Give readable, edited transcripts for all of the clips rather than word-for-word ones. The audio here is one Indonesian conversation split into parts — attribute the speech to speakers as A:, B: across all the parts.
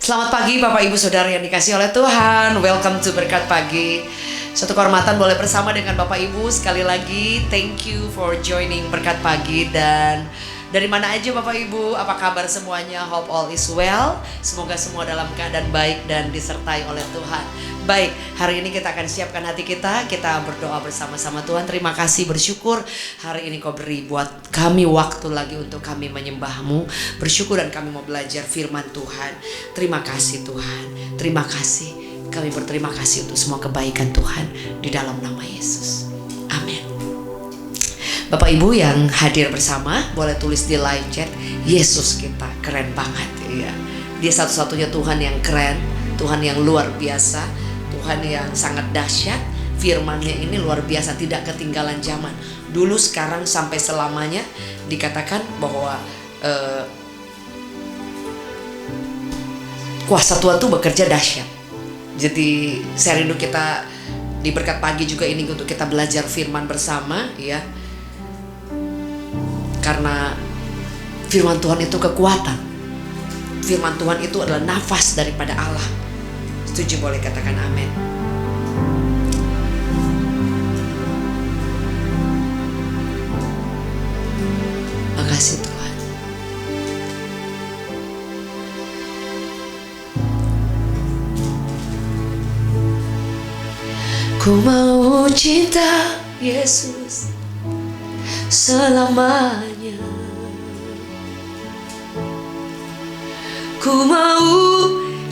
A: Selamat pagi Bapak Ibu Saudara yang dikasihi oleh Tuhan. Welcome to Berkat Pagi. Suatu kehormatan boleh bersama dengan Bapak Ibu. Sekali lagi thank you for joining Berkat Pagi. Dan dari mana aja Bapak Ibu, apa kabar semuanya? Hope all is well. Semoga semua dalam keadaan baik dan disertai oleh Tuhan. Baik, hari ini kita akan siapkan hati kita. Kita berdoa bersama-sama. Tuhan, terima kasih, bersyukur hari ini Kau beri buat kami waktu lagi untuk kami menyembah-Mu. Bersyukur dan kami mau belajar firman Tuhan. Terima kasih Tuhan. Terima kasih. Kami berterima kasih untuk semua kebaikan Tuhan di dalam nama Yesus. Amin. Bapak Ibu yang hadir bersama, boleh tulis di live chat, Yesus kita keren banget ya. Dia satu-satunya Tuhan yang keren, Tuhan yang luar biasa, Tuhan yang sangat dahsyat. Firman-Nya ini luar biasa, tidak ketinggalan zaman. Dulu, sekarang, sampai selamanya. Dikatakan bahwa kuasa Tuhan itu bekerja dahsyat. Jadi saya rindu kita di Berkat Pagi juga ini untuk kita belajar firman bersama ya. Karena firman Tuhan itu kekuatan. Firman Tuhan itu adalah nafas daripada Allah. Setuju, boleh katakan amin. Makasih Tuhan. Ku mau cinta Yesus selamanya. Ku mau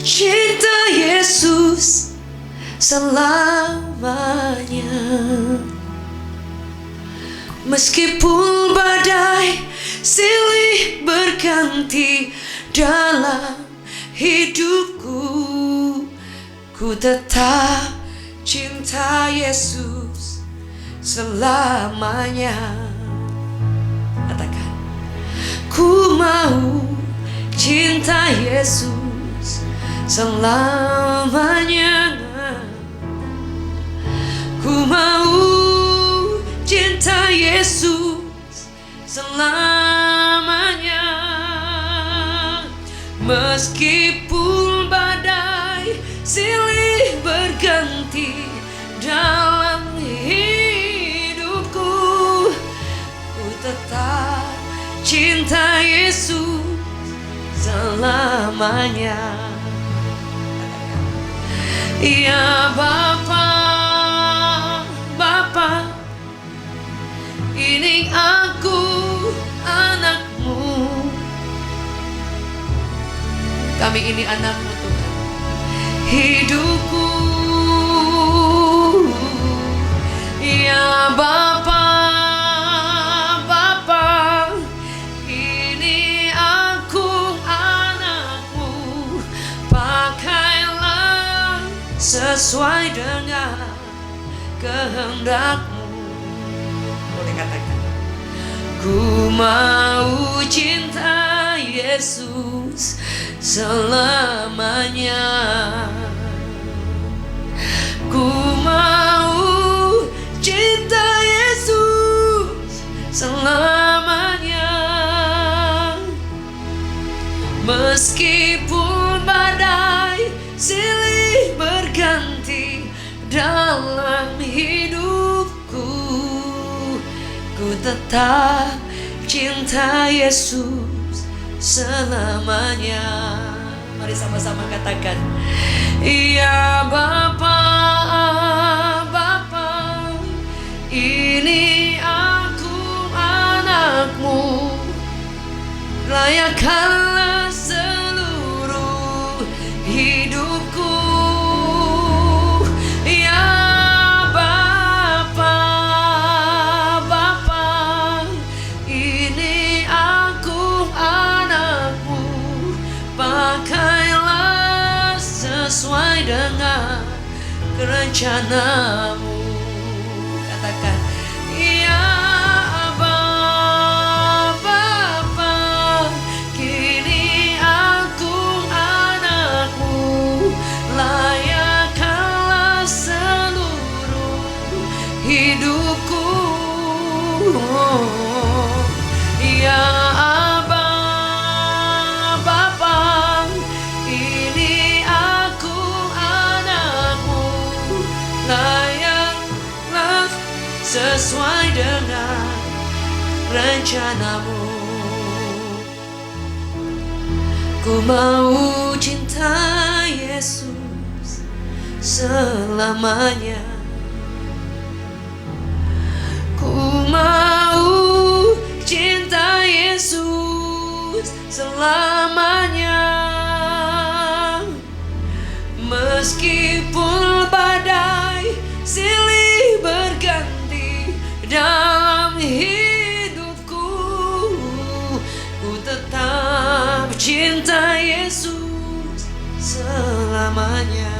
A: cinta Yesus selamanya. Meskipun badai silih berganti dalam hidupku, ku tetap cinta Yesus selamanya. Katakan, ku mau cinta Yesus selamanya. Ku mau cinta Yesus selamanya. Meskipun badai silih berganti dalam hidupku, ku tetap cinta Yesus selamanya. Ya Bapa, Bapa, ini aku anak-Mu. Kami ini anak-Mu Tuhan. Hidupku, ya Bapa, Bapa, ini aku anak-Mu. Pakailah sesuai dengan kehendak-Mu. Boleh katakan, ku mau cinta Yesus selamanya. Ku mau cinta Yesus selamanya. Meskipun badai silih berganti dalam hidupku, ku tetap cinta Yesus selamanya. Mari sama-sama katakan, ya Bapa, Bapa, ini aku anak-Mu. Layakkanlah seluruh hidupku. Ya Bapa, Bapa, ini aku anak-Mu. Pakailah sesuai dengan rencana-Mu. Katakan, ya Bapa, Bapa, kini aku anak-Mu. Layakkanlah seluruh hidupku. Ya Abba, Bapa, ini sesuai dengan rencanamu. Ku mau cinta Yesus selamanya. Ku mau cinta Yesus selamanya. Meskipun badai silih berganti dalam hidupku, ku tetap cinta Yesus selamanya.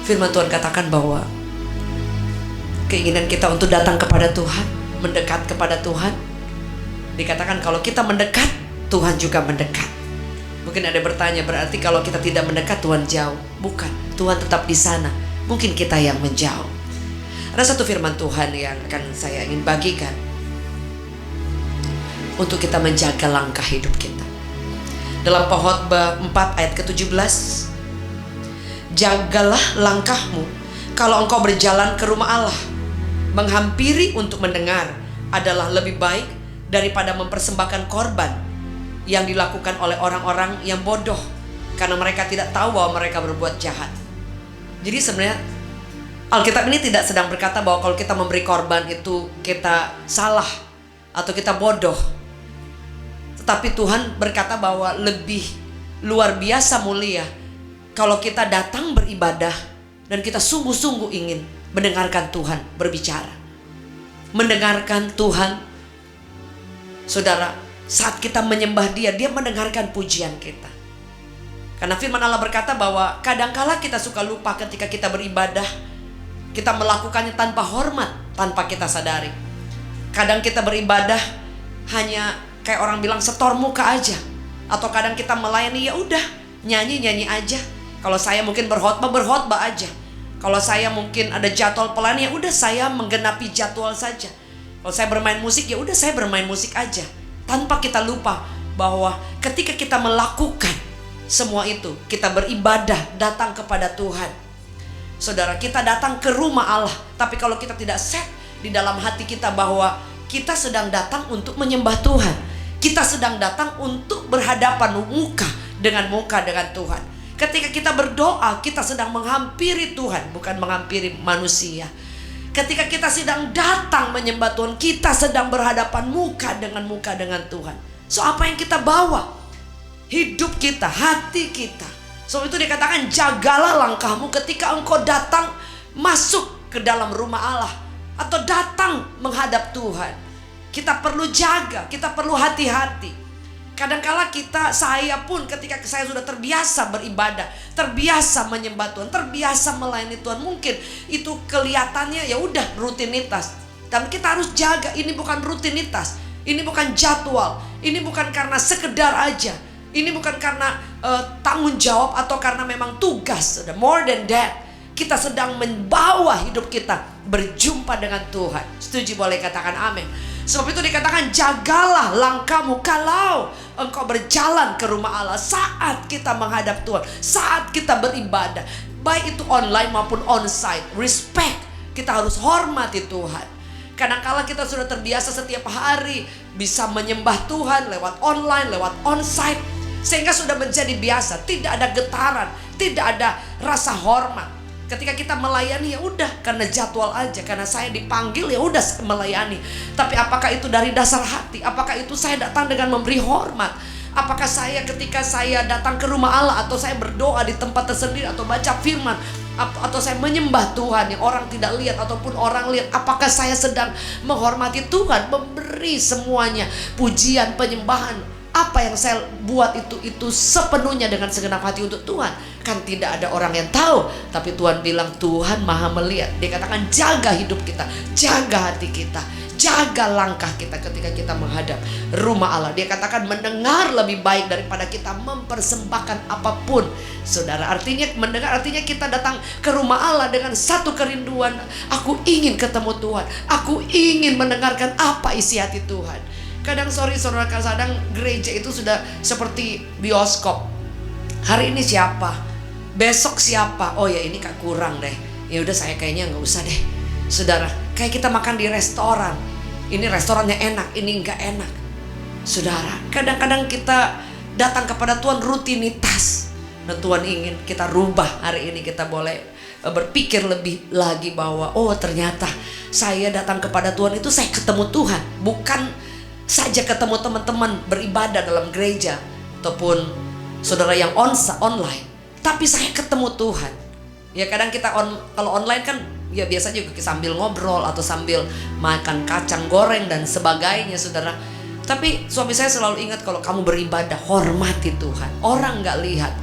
A: Firman Tuhan katakan bahwa keinginan kita untuk datang kepada Tuhan, mendekat kepada Tuhan, dikatakan kalau kita mendekat, Tuhan juga mendekat. Mungkin ada yang bertanya, berarti kalau kita tidak mendekat Tuhan jauh? Bukan, Tuhan tetap di sana. Mungkin kita yang menjauh. Ada satu firman Tuhan yang akan saya ingin bagikan untuk kita menjaga langkah hidup kita. Dalam Pengkhotbah 4 ayat ke-17, jagalah langkahmu kalau engkau berjalan ke rumah Allah. Menghampiri untuk mendengar adalah lebih baik daripada mempersembahkan korban yang dilakukan oleh orang-orang yang bodoh, karena mereka tidak tahu bahwa mereka berbuat jahat. Jadi sebenarnya Alkitab ini tidak sedang berkata bahwa kalau kita memberi korban itu kita salah atau kita bodoh. Tetapi Tuhan berkata bahwa lebih luar biasa mulia kalau kita datang beribadah dan kita sungguh-sungguh ingin mendengarkan Tuhan berbicara. Mendengarkan Tuhan, saudara, saat kita menyembah Dia, Dia mendengarkan pujian kita. Karena firman Allah berkata bahwa kadangkala kita suka lupa ketika kita beribadah, kita melakukannya tanpa hormat, tanpa kita sadari. Kadang kita beribadah hanya kayak orang bilang setor muka aja, atau kadang kita melayani ya udah nyanyi aja. Kalau saya mungkin berkhotbah aja. Kalau saya mungkin ada jadwal pelayanan, ya udah saya menggenapi jadwal saja. Kalau saya bermain musik, ya udah saya bermain musik aja. Tanpa kita lupa bahwa ketika kita melakukan semua itu, kita beribadah, datang kepada Tuhan. Saudara, kita datang ke rumah Allah. Tapi kalau kita tidak set di dalam hati kita bahwa kita sedang datang untuk menyembah Tuhan, kita sedang datang untuk berhadapan muka dengan Tuhan. Ketika kita berdoa, kita sedang menghampiri Tuhan, bukan menghampiri manusia. Ketika kita sedang datang menyembah Tuhan, kita sedang berhadapan muka dengan Tuhan. So apa yang kita bawa? Hidup kita, hati kita. So itu dikatakan jagalah langkahmu ketika engkau datang masuk ke dalam rumah Allah atau datang menghadap Tuhan. Kita perlu jaga, kita perlu hati-hati. Kadangkala saya pun ketika saya sudah terbiasa beribadah, terbiasa menyembah Tuhan, terbiasa melayani Tuhan, mungkin itu kelihatannya ya udah rutinitas. Dan kita harus jaga, ini bukan rutinitas, ini bukan jadwal, ini bukan karena sekedar aja, ini bukan karena tanggung jawab atau karena memang tugas. More than that, kita sedang membawa hidup kita berjumpa dengan Tuhan. Setuju, boleh katakan amin. Sebab itu dikatakan jagalah langkahmu kalau engkau berjalan ke rumah Allah. Saat kita menghadap Tuhan, saat kita beribadah, baik itu online maupun onsite, respect, kita harus hormati Tuhan. Kadangkala kita sudah terbiasa setiap hari bisa menyembah Tuhan lewat online, lewat onsite, sehingga sudah menjadi biasa, tidak ada getaran, tidak ada rasa hormat. Ketika kita melayani ya udah karena jadwal aja, karena saya dipanggil ya udah melayani. Tapi apakah itu dari dasar hati? Apakah itu saya datang dengan memberi hormat? Apakah saya ketika saya datang ke rumah Allah atau saya berdoa di tempat tersendiri atau baca firman atau saya menyembah Tuhan yang orang tidak lihat ataupun orang lihat, apakah saya sedang menghormati Tuhan, memberi semuanya pujian, penyembahan? Apa yang saya buat itu sepenuhnya dengan segenap hati untuk Tuhan? Kan tidak ada orang yang tahu. Tapi Tuhan bilang Tuhan maha melihat. Dia katakan jaga hidup kita, jaga hati kita, jaga langkah kita ketika kita menghadap rumah Allah. Dia katakan mendengar lebih baik daripada kita mempersembahkan apapun. Saudara, artinya mendengar artinya kita datang ke rumah Allah dengan satu kerinduan. Aku ingin ketemu Tuhan, aku ingin mendengarkan apa isi hati Tuhan. Kadang saudara, kadang gereja itu sudah seperti bioskop. Hari ini siapa? Besok siapa? Oh ya ini Kak kurang deh. Ya udah saya kayaknya nggak usah deh. Saudara, kayak kita makan di restoran. Ini restorannya enak, ini nggak enak. Saudara, kadang-kadang kita datang kepada Tuhan rutinitas. Dan Tuhan ingin kita rubah hari ini. Kita boleh berpikir lebih lagi bahwa oh ternyata saya datang kepada Tuhan itu saya ketemu Tuhan. Bukan saja ketemu teman-teman beribadah dalam gereja ataupun saudara yang online, tapi saya ketemu Tuhan. Ya kadang kita kalau online kan ya biasanya juga sambil ngobrol atau sambil makan kacang goreng dan sebagainya saudara. Tapi suami saya selalu ingat kalau kamu beribadah hormati Tuhan. Orang nggak lihat.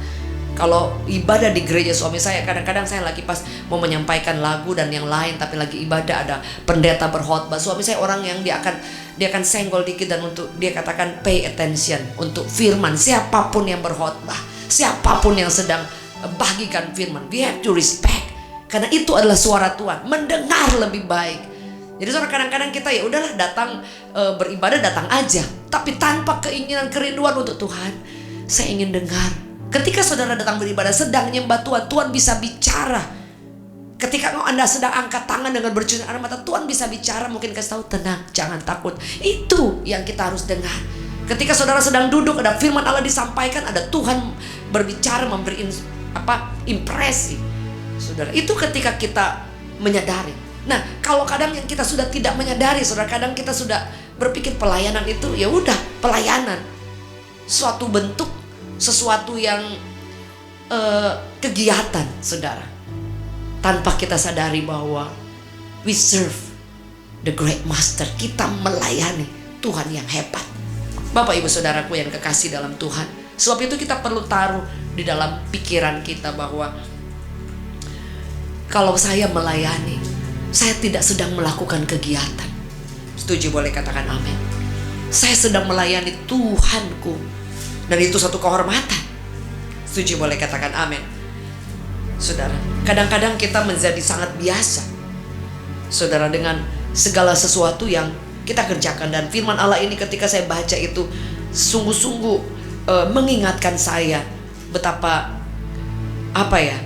A: Kalau ibadah di gereja suami saya, kadang-kadang saya lagi pas mau menyampaikan lagu dan yang lain, tapi lagi ibadah ada pendeta berkhotbah. Suami saya orang yang dia akan senggol dikit dan untuk dia katakan pay attention untuk firman. Siapapun yang berkhotbah, siapapun yang sedang bagikan firman, we have to respect. Karena itu adalah suara Tuhan. Mendengar lebih baik. Jadi saudara kadang-kadang kita ya udahlah datang beribadah datang aja, tapi tanpa keinginan kerinduan untuk Tuhan. Saya ingin dengar. Ketika saudara datang beribadah sedang menyembah Tuhan, Tuhan bisa bicara. Ketika Anda sedang angkat tangan dengan bercurah air mata, Tuhan bisa bicara, mungkin kasih tahu tenang, jangan takut. Itu yang kita harus dengar. Ketika saudara sedang duduk, ada firman Allah disampaikan, ada Tuhan berbicara, memberi impresi. Saudara, itu ketika kita menyadari. Nah, kalau kadang yang kita sudah tidak menyadari, saudara, kadang kita sudah berpikir pelayanan itu ya udah pelayanan, suatu bentuk, sesuatu yang kegiatan, saudara, tanpa kita sadari bahwa we serve the great master. Kita melayani Tuhan yang hebat. Bapak ibu saudaraku yang kekasih dalam Tuhan, sebab itu kita perlu taruh di dalam pikiran kita bahwa kalau saya melayani, saya tidak sedang melakukan kegiatan. Setuju boleh katakan amin. Saya sedang melayani Tuhanku, dan itu satu kehormatan. Setuju boleh katakan amin. Saudara, kadang-kadang kita menjadi sangat biasa, saudara, dengan segala sesuatu yang kita kerjakan. Dan firman Allah ini ketika saya baca itu sungguh-sungguh mengingatkan saya betapa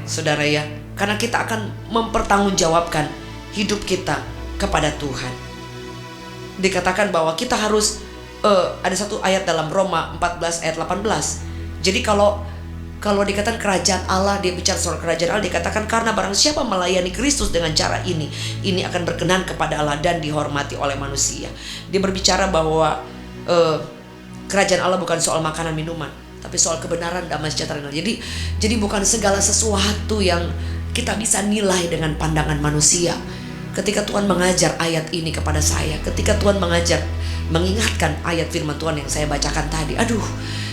A: saudara ya, karena kita akan mempertanggungjawabkan hidup kita kepada Tuhan. Dikatakan bahwa kita harus ada satu ayat dalam Roma 14 ayat 18. Jadi kalau dikatakan kerajaan Allah, dia bicara soal kerajaan Allah, dikatakan karena barang siapa melayani Kristus dengan cara ini akan berkenan kepada Allah dan dihormati oleh manusia. Dia berbicara bahwa kerajaan Allah bukan soal makanan minuman, tapi soal kebenaran, damai sejahtera. Jadi bukan segala sesuatu yang kita bisa nilai dengan pandangan manusia. Ketika Tuhan mengajar ayat ini kepada saya, ketika Tuhan mengingatkan ayat firman Tuhan yang saya bacakan tadi,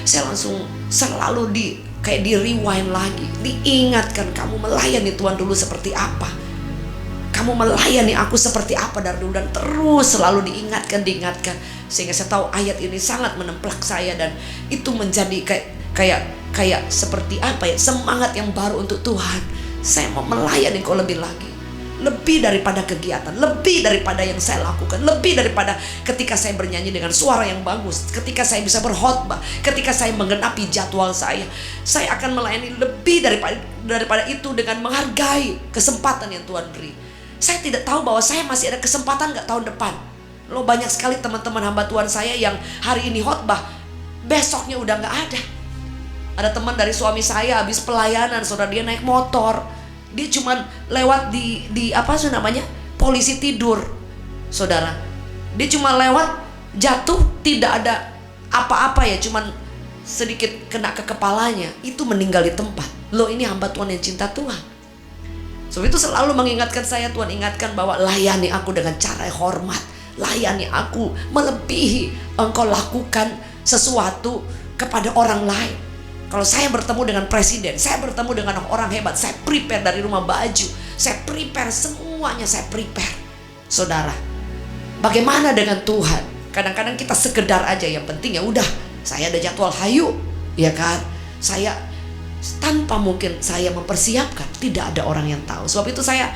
A: saya langsung selalu kayak di rewind lagi, diingatkan, kamu melayani Tuhan dulu seperti apa, kamu melayani aku seperti apa dari dulu, dan terus selalu diingatkan, sehingga saya tahu ayat ini sangat menemplak saya, dan itu menjadi kayak seperti semangat yang baru untuk Tuhan. Saya mau melayani kau lebih lagi. Lebih daripada kegiatan, lebih daripada yang saya lakukan, lebih daripada ketika saya bernyanyi dengan suara yang bagus, ketika saya bisa berkhotbah, ketika saya menggenapi jadwal saya akan melayani lebih daripada itu dengan menghargai kesempatan yang Tuhan beri. Saya tidak tahu bahwa saya masih ada kesempatan nggak tahun depan. Banyak sekali teman-teman hamba Tuhan saya yang hari ini khotbah, besoknya udah nggak ada. Ada teman dari suami saya habis pelayanan, saudara, dia naik motor. Dia cuman lewat di polisi tidur, saudara. Dia cuma lewat, jatuh, tidak ada apa-apa ya, cuman sedikit kena ke kepalanya, itu meninggal di tempat. Ini hamba Tuhan yang cinta Tuhan. Sebab itu selalu mengingatkan saya, Tuhan ingatkan bahwa layani aku dengan cara yang hormat, layani aku melebihi engkau lakukan sesuatu kepada orang lain. Kalau saya bertemu dengan presiden, saya bertemu dengan orang hebat, saya prepare dari rumah baju, saya prepare semuanya, saya prepare. Saudara, bagaimana dengan Tuhan? Kadang-kadang kita sekedar aja, yang penting ya udah, saya ada jadwal, hayu, ya kan? Saya tanpa mungkin saya mempersiapkan, tidak ada orang yang tahu. Sebab itu saya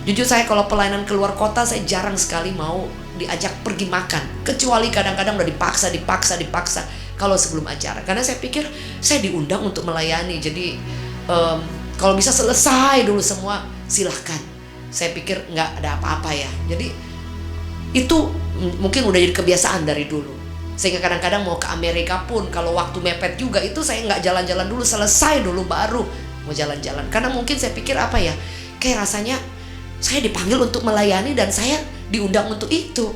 A: jujur saya kalau pelayanan keluar kota, saya jarang sekali mau diajak pergi makan, kecuali kadang-kadang udah dipaksa. kalau sebelum acara. Karena saya pikir saya diundang untuk melayani. Jadi kalau bisa selesai dulu semua, silahkan. Saya pikir nggak ada apa-apa ya. Jadi itu mungkin udah jadi kebiasaan dari dulu. Sehingga kadang-kadang mau ke Amerika pun, kalau waktu mepet juga, itu saya nggak jalan-jalan dulu, selesai dulu baru mau jalan-jalan. Karena mungkin saya pikir apa ya, kayak rasanya saya dipanggil untuk melayani dan saya diundang untuk itu.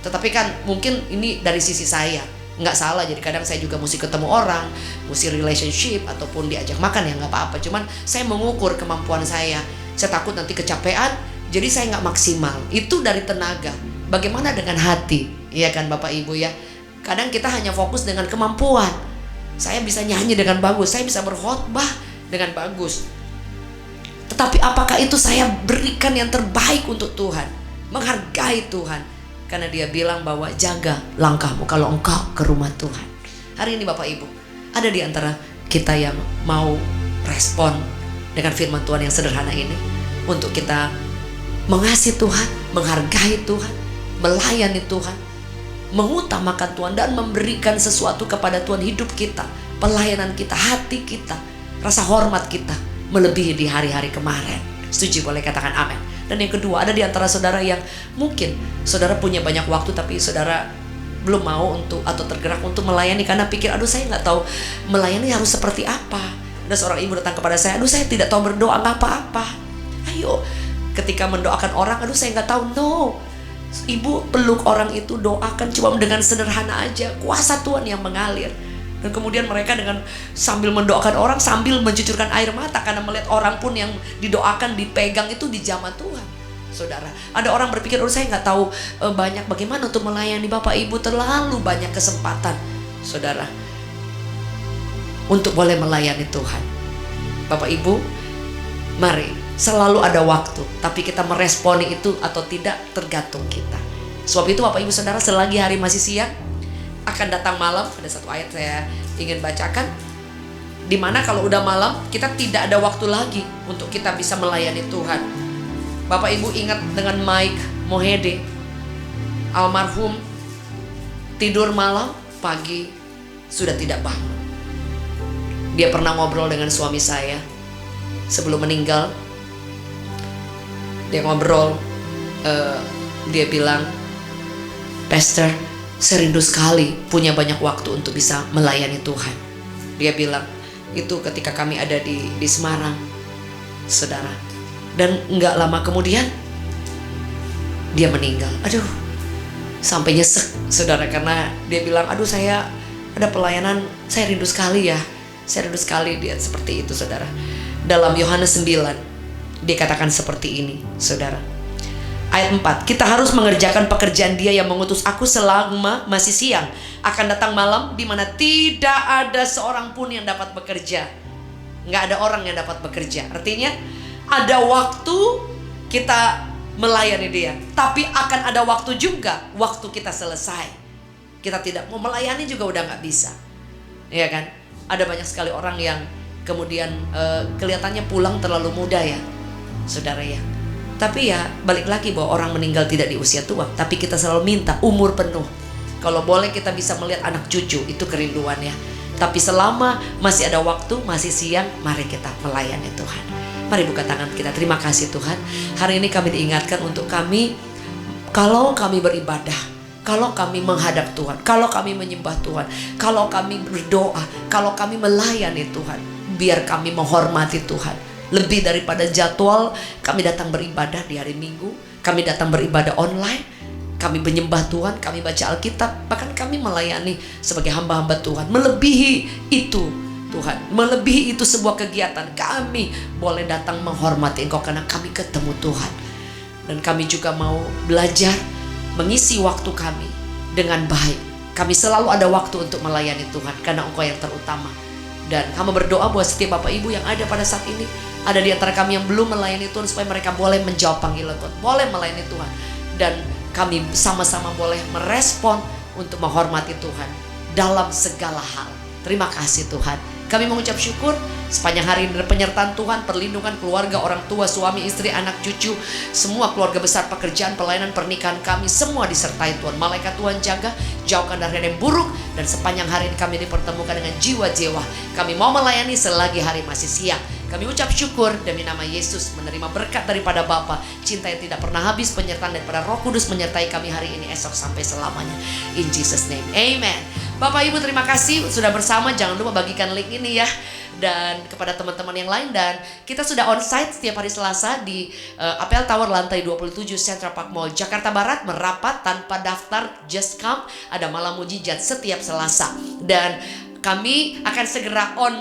A: Tetapi kan mungkin ini dari sisi saya, nggak salah. Jadi kadang saya juga mesti ketemu orang, mesti relationship, ataupun diajak makan, ya nggak apa-apa. Cuman saya mengukur kemampuan saya. Saya takut nanti kecapean, jadi saya nggak maksimal. Itu dari tenaga. Bagaimana dengan hati? Iya kan Bapak Ibu ya. Kadang kita hanya fokus dengan kemampuan. Saya bisa nyanyi dengan bagus, saya bisa berkhotbah dengan bagus. Tetapi apakah itu saya berikan yang terbaik untuk Tuhan? Menghargai Tuhan. Karena dia bilang bahwa jaga langkahmu kalau engkau ke rumah Tuhan. Hari ini Bapak Ibu, ada di antara kita yang mau respon dengan firman Tuhan yang sederhana ini, untuk kita mengasihi Tuhan, menghargai Tuhan, melayani Tuhan, mengutamakan Tuhan, dan memberikan sesuatu kepada Tuhan. Hidup kita, pelayanan kita, hati kita, rasa hormat kita melebihi di hari-hari kemarin. Setuju? Boleh katakan amin. Dan yang kedua, ada di antara saudara yang mungkin saudara punya banyak waktu, tapi saudara belum mau untuk atau tergerak untuk melayani karena pikir, aduh saya nggak tahu melayani harus seperti apa. Ada seorang ibu datang kepada saya, aduh saya tidak tahu berdoa, nggak apa-apa. Ayo, ketika mendoakan orang, aduh saya nggak tahu. No, ibu peluk orang itu, doakan cuma dengan sederhana aja, kuasa Tuhan yang mengalir. Dan kemudian mereka dengan sambil mendoakan orang, sambil mencucurkan air mata karena melihat orang pun yang didoakan, dipegang itu dijamah Tuhan. Saudara, ada orang berpikir, oh saya nggak tahu banyak bagaimana untuk melayani Bapak Ibu. Terlalu banyak kesempatan, saudara, untuk boleh melayani Tuhan. Bapak Ibu, mari, selalu ada waktu, tapi kita meresponi itu atau tidak tergantung kita. Sebab itu Bapak Ibu Saudara, selagi hari masih siang, akan datang malam. Ada satu ayat saya ingin bacakan, dimana kalau udah malam kita tidak ada waktu lagi untuk kita bisa melayani Tuhan. Bapak Ibu ingat dengan Mike Mohede, almarhum, tidur malam, pagi sudah tidak bangun. Dia pernah ngobrol dengan suami saya sebelum meninggal. Dia ngobrol, dia bilang, Pastor, saya rindu sekali punya banyak waktu untuk bisa melayani Tuhan. Dia bilang itu ketika kami ada di Semarang, saudara. Dan nggak lama kemudian dia meninggal. Aduh, sampai nyesek, saudara, karena dia bilang, aduh saya ada pelayanan, saya rindu sekali ya. Saya rindu sekali. Dia seperti itu, saudara. Dalam Yohanes 9 dikatakan seperti ini, saudara. Ayat 4, kita harus mengerjakan pekerjaan Dia yang mengutus aku selama masih siang. Akan datang malam di mana tidak ada seorang pun yang dapat bekerja. Nggak ada orang yang dapat bekerja. Artinya ada waktu kita melayani Dia, tapi akan ada waktu juga waktu kita selesai. Kita tidak mau melayani juga udah nggak bisa, ya kan? Ada banyak sekali orang yang kemudian kelihatannya pulang terlalu muda ya, saudara ya. Tapi ya balik lagi bahwa orang meninggal tidak di usia tua, tapi kita selalu minta umur penuh. Kalau boleh kita bisa melihat anak cucu, itu kerinduan ya. Tapi selama masih ada waktu, masih siang, mari kita melayani Tuhan. Mari buka tangan kita, terima kasih Tuhan. Hari ini kami diingatkan untuk kami, kalau kami beribadah, kalau kami menghadap Tuhan, kalau kami menyembah Tuhan, kalau kami berdoa, kalau kami melayani Tuhan, biar kami menghormati Tuhan. Lebih daripada jadwal kami datang beribadah di hari Minggu, kami datang beribadah online, kami menyembah Tuhan, kami baca Alkitab, bahkan kami melayani sebagai hamba-hamba Tuhan. Melebihi itu Tuhan, melebihi itu sebuah kegiatan, kami boleh datang menghormati Engkau karena kami ketemu Tuhan. Dan kami juga mau belajar mengisi waktu kami dengan baik. Kami selalu ada waktu untuk melayani Tuhan karena Engkau yang terutama. Dan kami berdoa buat setiap Bapak Ibu yang ada pada saat ini, ada di antara kami yang belum melayani Tuhan, supaya mereka boleh menjawab panggilan Tuhan, boleh melayani Tuhan. Dan kami sama-sama boleh merespon untuk menghormati Tuhan dalam segala hal. Terima kasih Tuhan. Kami mengucap syukur sepanjang hari ini penyertaan Tuhan, perlindungan keluarga, orang tua, suami, istri, anak, cucu, semua keluarga besar, pekerjaan, pelayanan, pernikahan kami, semua disertai Tuhan. Malaikat Tuhan jaga, jauhkan dari hal yang buruk, dan sepanjang hari ini kami dipertemukan dengan jiwa-jiwa. Kami mau melayani selagi hari masih siang. Kami ucap syukur demi nama Yesus, menerima berkat daripada Bapa, cinta yang tidak pernah habis, penyertaan daripada Roh Kudus menyertai kami hari ini, esok, sampai selamanya. In Jesus name, amen. Bapak Ibu terima kasih sudah bersama. Jangan lupa bagikan link ini ya, dan kepada teman-teman yang lain. Dan kita sudah onsite setiap hari Selasa di Apel Tower lantai 27 Central Park Mall Jakarta Barat. Merapat tanpa daftar, just come. Ada malam mujizat setiap Selasa, dan kami akan segera on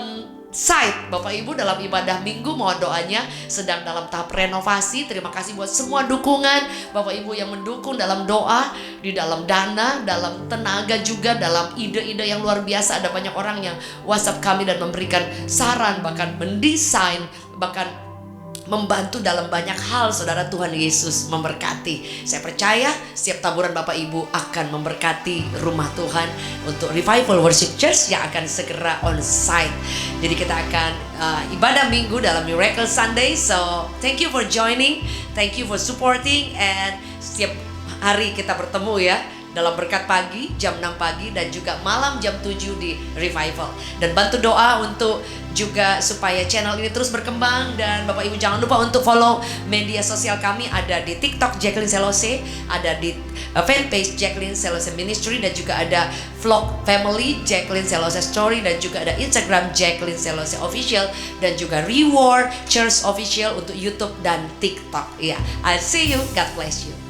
A: site Bapak Ibu dalam ibadah minggu. Mohon doanya, sedang dalam tahap renovasi. Terima kasih buat semua dukungan Bapak Ibu yang mendukung dalam doa, di dalam dana, dalam tenaga, juga dalam ide-ide yang luar biasa. Ada banyak orang yang WhatsApp kami dan memberikan saran, bahkan mendesain, bahkan membantu dalam banyak hal. Saudara, Tuhan Yesus memberkati. Saya percaya setiap taburan Bapak Ibu akan memberkati rumah Tuhan untuk Revival Worship Church yang akan segera on site. Jadi kita akan ibadah minggu dalam Miracle Sunday. So thank you for joining, thank you for supporting, and setiap hari kita bertemu ya dalam berkat pagi jam 6 pagi dan juga malam jam 7 di Revival. Dan bantu doa untuk juga supaya channel ini terus berkembang. Dan Bapak Ibu jangan lupa untuk follow media sosial kami. Ada di TikTok Jacqueline Selose, ada di fanpage Jacqueline Selose Ministry, dan juga ada vlog family Jacqueline Selose Story, dan juga ada Instagram Jacqueline Selose Official, dan juga Reward Church Official untuk YouTube dan TikTok. Ya, I'll see you. God bless you.